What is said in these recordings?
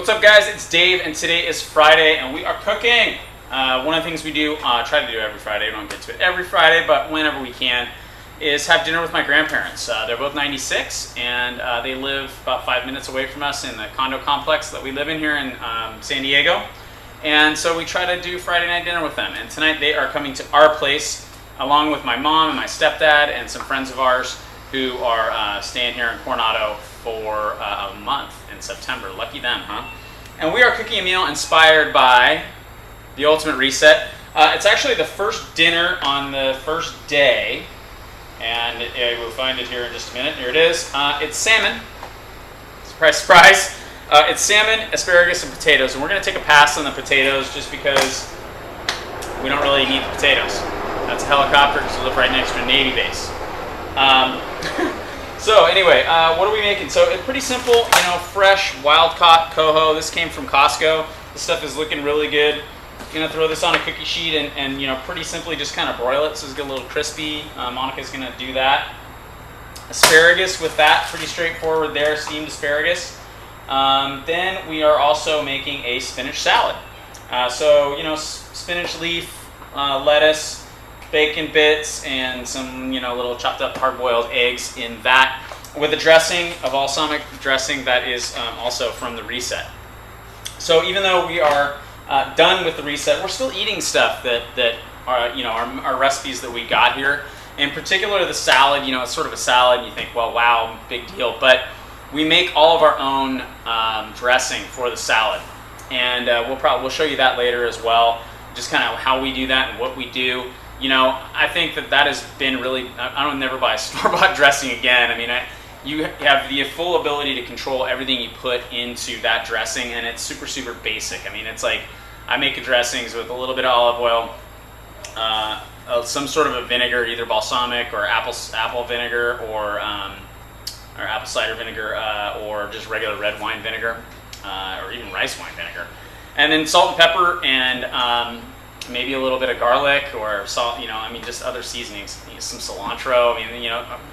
What's up, guys? It's Dave, and today is Friday, and we are cooking. One of the things we do, try to do every Friday, we don't get to it every Friday, but whenever we can, is have dinner with my grandparents. They're both 96, and they live about 5 minutes away from us in the condo complex that we live in here in San Diego. And so we try to do Friday night dinner with them. And tonight they are coming to our place, along with my mom and my stepdad and some friends of ours who are staying here in Coronado for a month in September. Lucky them, huh? And we are cooking a meal inspired by the Ultimate Reset. It's actually the first dinner on the first day, and we'll find it here in just a minute. Here it is. It's salmon. Surprise, surprise. It's salmon, asparagus, and potatoes. And we're going to take a pass on the potatoes just because we don't really need the potatoes. That's a helicopter because we live right next to a Navy base. So anyway, what are we making? So it's pretty simple, fresh, wild-caught coho. This came from Costco. This stuff is looking really good. Gonna throw this on a cookie sheet and pretty simply just kind of broil it so it's get a little crispy. Monica's gonna do that. Asparagus with that, pretty straightforward there, steamed asparagus. Then we are also making a spinach salad. Spinach leaf, lettuce, bacon bits, and some little chopped up hard-boiled eggs in that, with a dressing, a balsamic dressing that is also from the Reset. So even though we are done with the Reset, we're still eating stuff that are our recipes that we got here. In particular, the salad. It's sort of a salad, and you think, well, wow, big deal, but we make all of our own dressing for the salad, and we'll show you that later as well. Just kind of how we do that and what we do. I think that has been really, I don't never buy a store-bought dressing again. I mean, you have the full ability to control everything you put into that dressing, and it's super, super basic. I mean, it's like, I make dressings with a little bit of olive oil, some sort of a vinegar, either balsamic or apple vinegar, or apple cider vinegar, or just regular red wine vinegar, or even rice wine vinegar. And then salt and pepper, and maybe a little bit of garlic or salt, just other seasonings, some cilantro.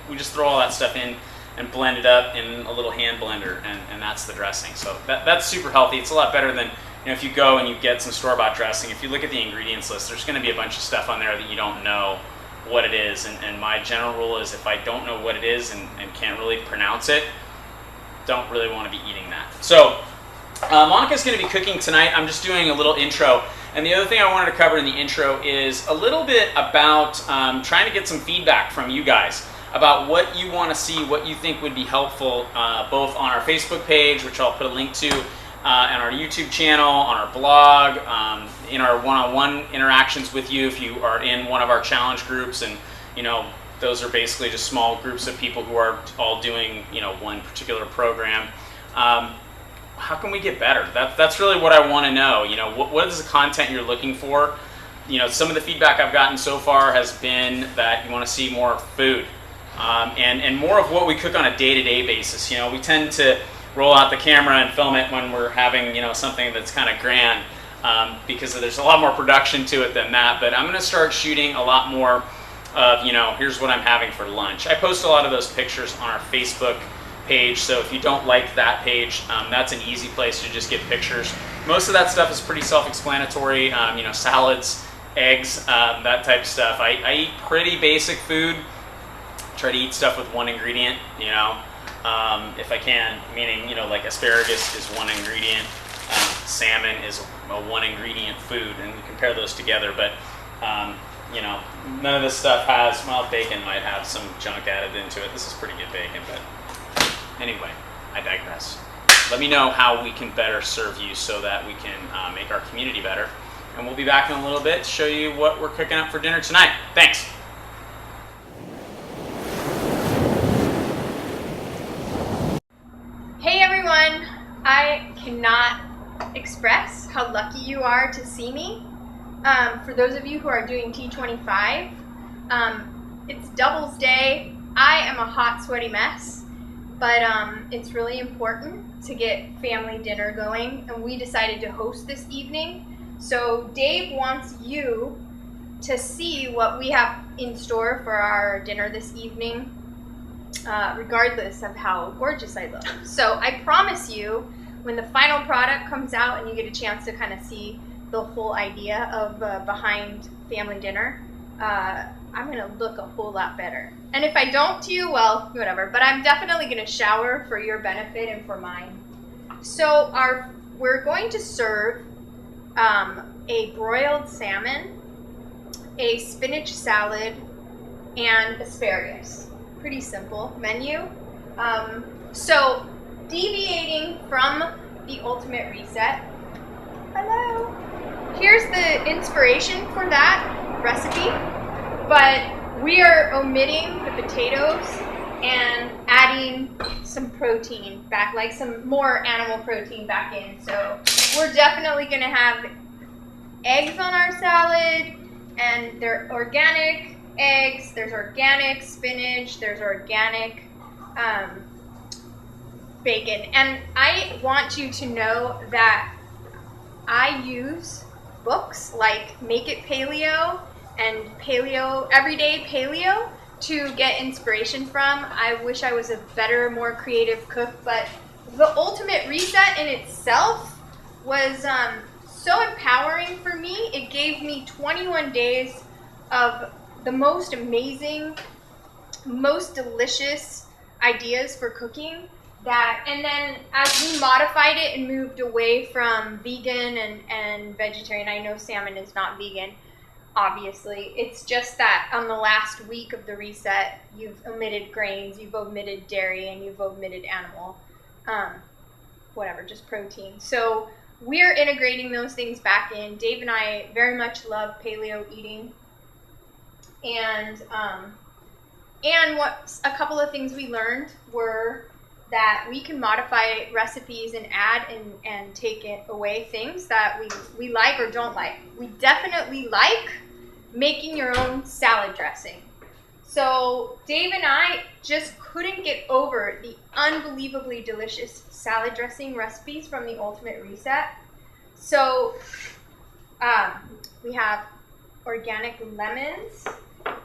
We just throw all that stuff in and blend it up in a little hand blender, and that's the dressing. So that's super healthy. It's a lot better than, if you go and you get some store-bought dressing. If you look at the ingredients list, there's going to be a bunch of stuff on there that you don't know what it is. And my general rule is, if I don't know what it is and can't really pronounce it, don't really want to be eating that. So Monica's going to be cooking tonight. I'm just doing a little intro. And the other thing I wanted to cover in the intro is a little bit about trying to get some feedback from you guys about what you want to see, what you think would be helpful, both on our Facebook page, which I'll put a link to, on our YouTube channel, on our blog, in our one-on-one interactions with you if you are in one of our challenge groups. And those are basically just small groups of people who are all doing one particular program. How can we get better? That's really what I want to know. What is the content you're looking for? Some of the feedback I've gotten so far has been that you want to see more food, and more of what we cook on a day-to-day basis. We tend to roll out the camera and film it when we're having something that's kind of grand, because there's a lot more production to it than that. But I'm going to start shooting a lot more of here's what I'm having for lunch. I post a lot of those pictures on our Facebook page, so if you don't like that page, that's an easy place to just get pictures. Most of that stuff is pretty self-explanatory. Salads, eggs, that type of stuff. I eat pretty basic food. Try to eat stuff with one ingredient, if I can, meaning like asparagus is one ingredient, salmon is a one ingredient food, and you compare those together. But none of this stuff has, bacon might have some junk added into it. This is pretty good bacon, but anyway, I digress. Let me know how we can better serve you so that we can make our community better. And we'll be back in a little bit to show you what we're cooking up for dinner tonight. Thanks. Hey everyone, I cannot express how lucky you are to see me. For those of you who are doing T25, it's doubles day. I am a hot, sweaty mess. But it's really important to get family dinner going, and we decided to host this evening. So Dave wants you to see what we have in store for our dinner this evening, regardless of how gorgeous I look. So I promise you, when the final product comes out and you get a chance to kind of see the whole idea of behind family dinner, I'm going to look a whole lot better. And if I don't to you, well, whatever. But I'm definitely going to shower for your benefit and for mine. So we're going to serve a broiled salmon, a spinach salad, and asparagus. Pretty simple menu. So deviating from the ultimate reset, hello, here's the inspiration for that recipe, but we are omitting the potatoes and adding some protein back, like some more animal protein back in. So we're definitely going to have eggs on our salad, and they're organic eggs, there's organic spinach, there's organic bacon. And I want you to know that I use books like Make It Paleo and Paleo, Everyday Paleo, to get inspiration from. I wish I was a better, more creative cook, but the ultimate reset in itself was so empowering for me. It gave me 21 days of the most amazing, most delicious ideas for cooking. And then as we modified it and moved away from vegan and vegetarian, I know salmon is not vegan, obviously. It's just that on the last week of the reset, you've omitted grains, you've omitted dairy, and you've omitted animal, just protein. So we're integrating those things back in. Dave and I very much love paleo eating. And what a couple of things we learned were that we can modify recipes and add and take it away things that we like or don't like. We definitely like making your own salad dressing. So Dave and I just couldn't get over the unbelievably delicious salad dressing recipes from the Ultimate Reset. So we have organic lemons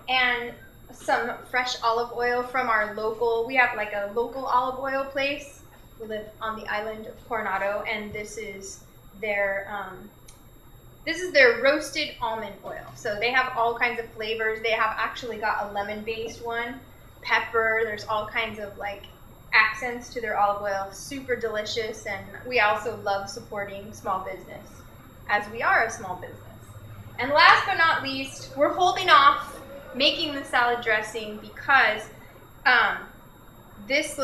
and some fresh olive oil from our local, we have like a local olive oil place. We live on the island of Coronado, and this is their roasted almond oil. So they have all kinds of flavors. They have actually got a lemon-based one, pepper. There's all kinds of like accents to their olive oil. Super delicious, and we also love supporting small business, as we are a small business. And last but not least, we're holding off making the salad dressing because this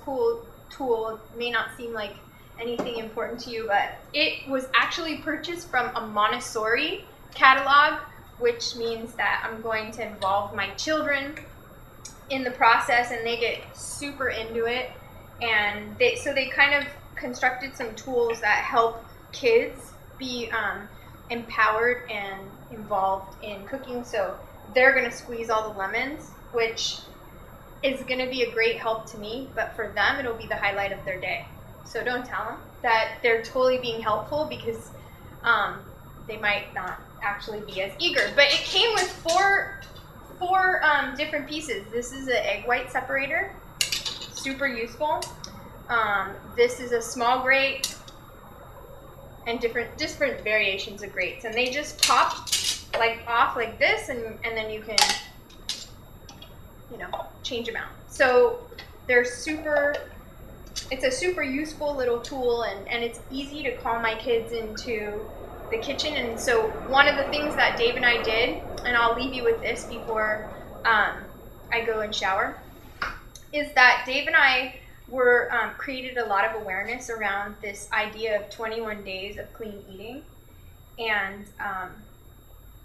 cool tool may not seem like anything important to you, but it was actually purchased from a Montessori catalog, which means that I'm going to involve my children in the process, and they get super into it. And they kind of constructed some tools that help kids be empowered and involved in cooking. So they're going to squeeze all the lemons, which is going to be a great help to me, but for them, it'll be the highlight of their day. So don't tell them that they're totally being helpful, because they might not actually be as eager. But it came with four different pieces. This is an egg white separator, super useful. This is a small grate, and different variations of grates, and they just pop off like this, and then you can change them out. So it's a super useful little tool, and it's easy to call my kids into the kitchen. And so one of the things that Dave and I did, and I'll leave you with this before I go and shower, is that Dave and I created a lot of awareness around this idea of 21 days of clean eating. And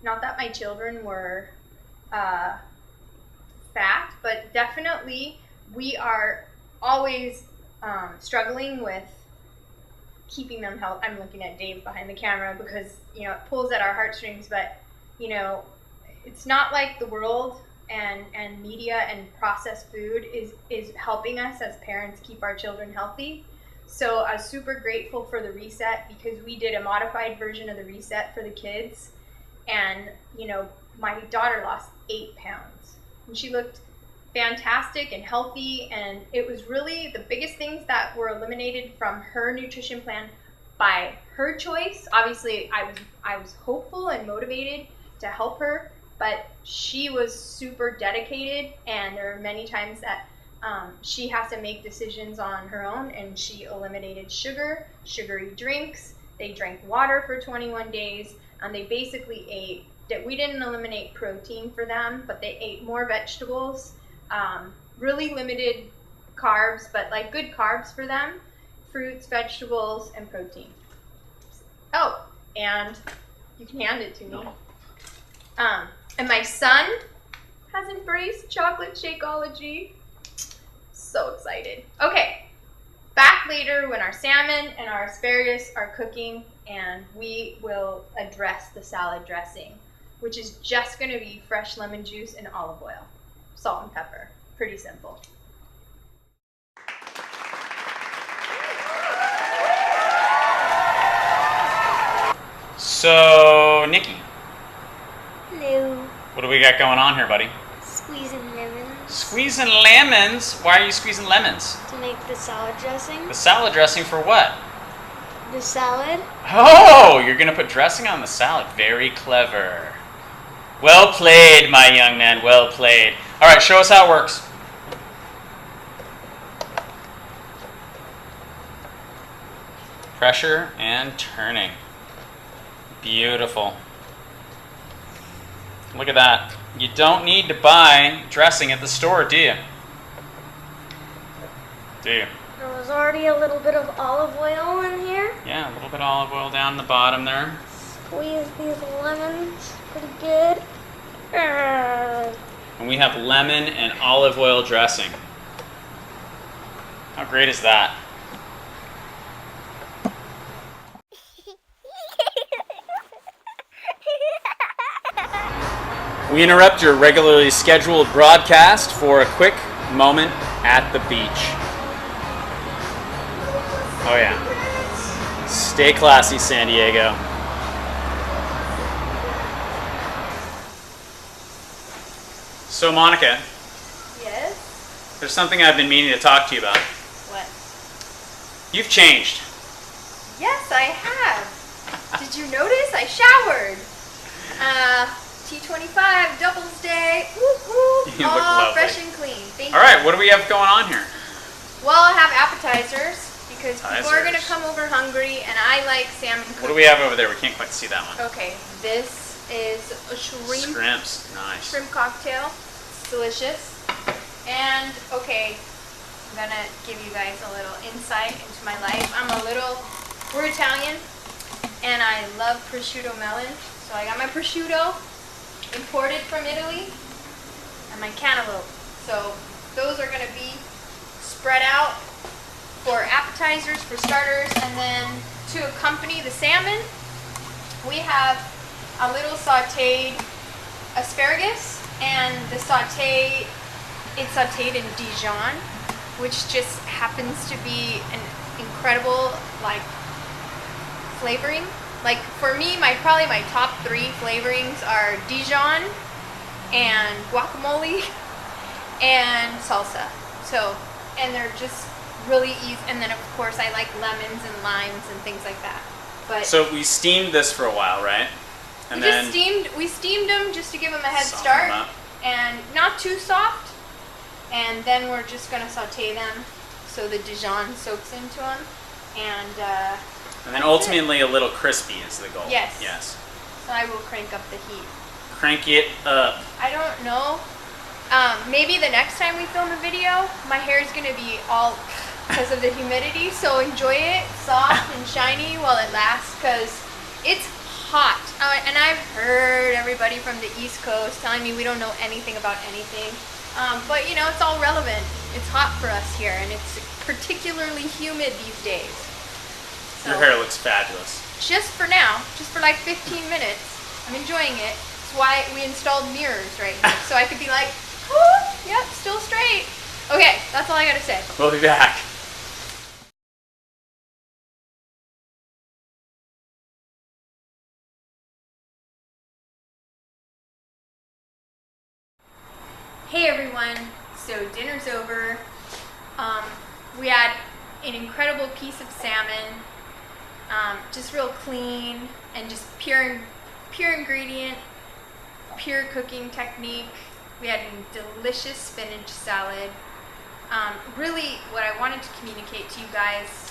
not that my children were fat, but definitely we are always struggling with keeping them healthy. I'm looking at Dave behind the camera because it pulls at our heartstrings, but it's not like the world and media and processed food is helping us as parents keep our children healthy. So I was super grateful for the reset, because we did a modified version of the reset for the kids. And, my daughter lost 8 pounds. And she looked fantastic and healthy, and it was really the biggest things that were eliminated from her nutrition plan by her choice. Obviously, I was hopeful and motivated to help her, but she was super dedicated, and there are many times that she has to make decisions on her own, and she eliminated sugar, sugary drinks. They drank water for 21 days, and they basically ate that. We didn't eliminate protein for them, but they ate more vegetables, really limited carbs, but like good carbs for them, fruits, vegetables, and protein. Oh, and you can hand it to me. No. And my son has embraced chocolate Shakeology. So excited. Okay, back later when our salmon and our asparagus are cooking, and we will address the salad dressing, which is just going to be fresh lemon juice and olive oil, salt and pepper. Pretty simple. So, Nikki, Hello. what do we got going on here, buddy? Squeezing lemons Squeezing lemons? Why are you squeezing lemons? to make the salad dressing. The salad dressing for what? The salad. Oh, you're going to put dressing on the salad. Very clever. Well played, my young man. Well played. All right, show us how it works. Pressure and turning. Beautiful. Look at that. You don't need to buy dressing at the store, do you? Do you? There was already a little bit of olive oil in here. Yeah, a little bit of olive oil down the bottom there. Squeeze these lemons pretty good. Ah. And we have lemon and olive oil dressing. How great is that? We interrupt your regularly scheduled broadcast for a quick moment at the beach. Oh yeah. Stay classy, San Diego. So Monica, Yes? there's something I've been meaning to talk to you about. What? You've changed. Yes, I have. Did you notice? I showered. T25, Doubles Day. Woo-hoo. You look all lovely. fresh and clean. Thank All you. right, what do we have going on here? Well, I have appetizers because people are going to Appetizers. come over hungry, and I like salmon What do cookies. we have over there? We can't quite see that one. Okay, this is a shrimp Scrimps, nice. cocktail. It's delicious. And okay, I'm gonna give you guys a little insight into my life. We're Italian, and I love prosciutto melon. So I got my prosciutto imported from Italy, and my cantaloupe. So those are gonna be spread out for appetizers, for starters, and then to accompany the salmon, we have a little sautéed asparagus, and it's sautéed in Dijon, which just happens to be an incredible flavoring. Like for me, probably my top 3 flavorings are Dijon and guacamole and salsa. So, and they're just really easy. And then of course I like lemons and limes and things like that. But So we steamed this for a while, right? And we steamed them just to give them a head soften start, them up. and not too soft. And then we're just gonna saute them so the Dijon soaks into them, and then that's ultimately a little crispy is the goal. Yes. Yes. so I will crank up the heat. Crank it up. I don't know. Maybe the next time we film a video, my hair is gonna be all because of the humidity. So enjoy it soft and shiny while it lasts, because it's hot. And I've heard everybody from the East Coast telling me we don't know anything about anything. But you know, it's all relevant. It's hot for us here, and it's particularly humid these days. So, Your hair looks fabulous. just for now, just for like 15 minutes, I'm enjoying it. That's why we installed mirrors right here, so I could be like, whoo, yep, still straight. Okay, that's all I gotta say. We'll be back. Hey everyone, so We had an incredible piece of salmon, just real clean and just pure ingredient, pure cooking technique. We had a delicious spinach salad. Really, what I wanted to communicate to you guys,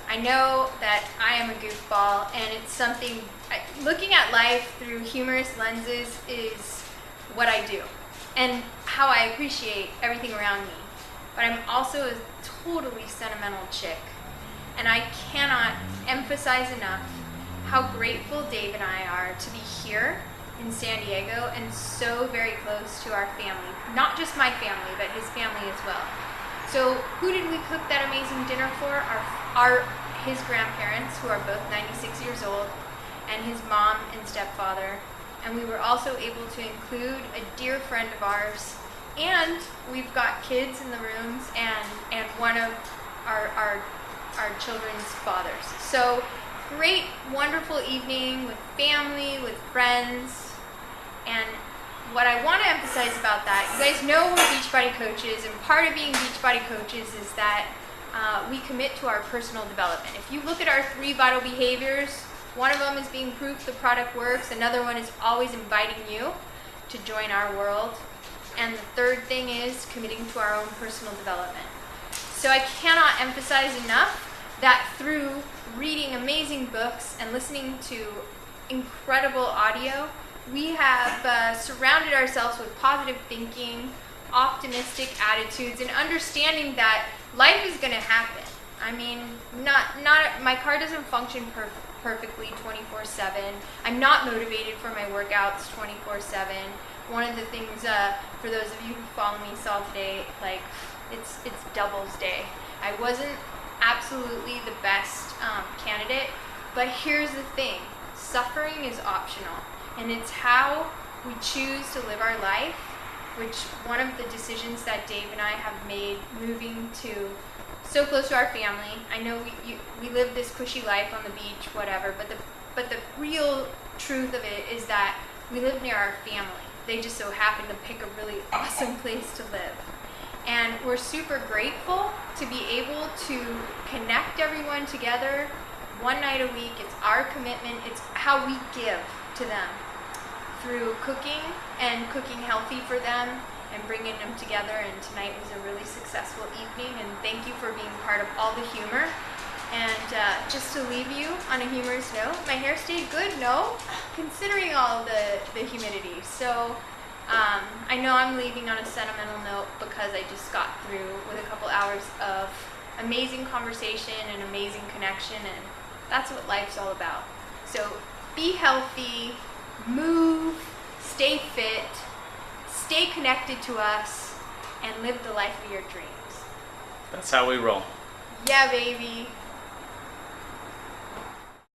I know that I am a goofball, and it's something, looking at life through humorous lenses is what I do, and how I appreciate everything around me. But I'm also a totally sentimental chick, and I cannot emphasize enough how grateful Dave and I are to be here in San Diego and so very close to our family. Not just my family, but his family as well. So who did we cook that amazing dinner for? His grandparents, who are both 96 years old, and his mom and stepfather. And we were also able to include a dear friend of ours, and we've got kids in the rooms and one of our children's fathers. So great, wonderful evening with family, with friends. And what I want to emphasize about that, you guys know we're Beachbody coaches, and part of being Beachbody coaches is that we commit to our personal development. If you look at our 3 vital behaviors, one of them is being proof the product works, another one is always inviting you to join our world, and the third thing is committing to our own personal development. So I cannot emphasize enough that through reading amazing books and listening to incredible audio, we have surrounded ourselves with positive thinking, optimistic attitudes, and understanding that life is going to happen. I mean, my car doesn't function perfectly 24/7. I'm not motivated for my workouts 24/7. One of the things, for those of you who follow me, saw today, like, it's doubles day. I wasn't absolutely the best candidate, but here's the thing: suffering is optional, and it's how we choose to live our life. Which one of the decisions that Dave and I have made, moving to so close to our family. I know we live this cushy life on the beach, whatever, but the real truth of it is that we live near our family. They just so happen to pick a really awesome place to live. And we're super grateful to be able to connect everyone together one night a week. It's our commitment. It's how we give to them through cooking and cooking healthy for them and bringing them together. And tonight was a really successful evening, and thank you for being part of all the humor. And just to leave you on a humorous note, my hair stayed good, no? Considering all the humidity. So I know I'm leaving on a sentimental note because I just got through with a couple hours of amazing conversation and amazing connection, and that's what life's all about. So be healthy, move, stay fit, stay connected to us, and live the life of your dreams. That's how we roll. Yeah, baby.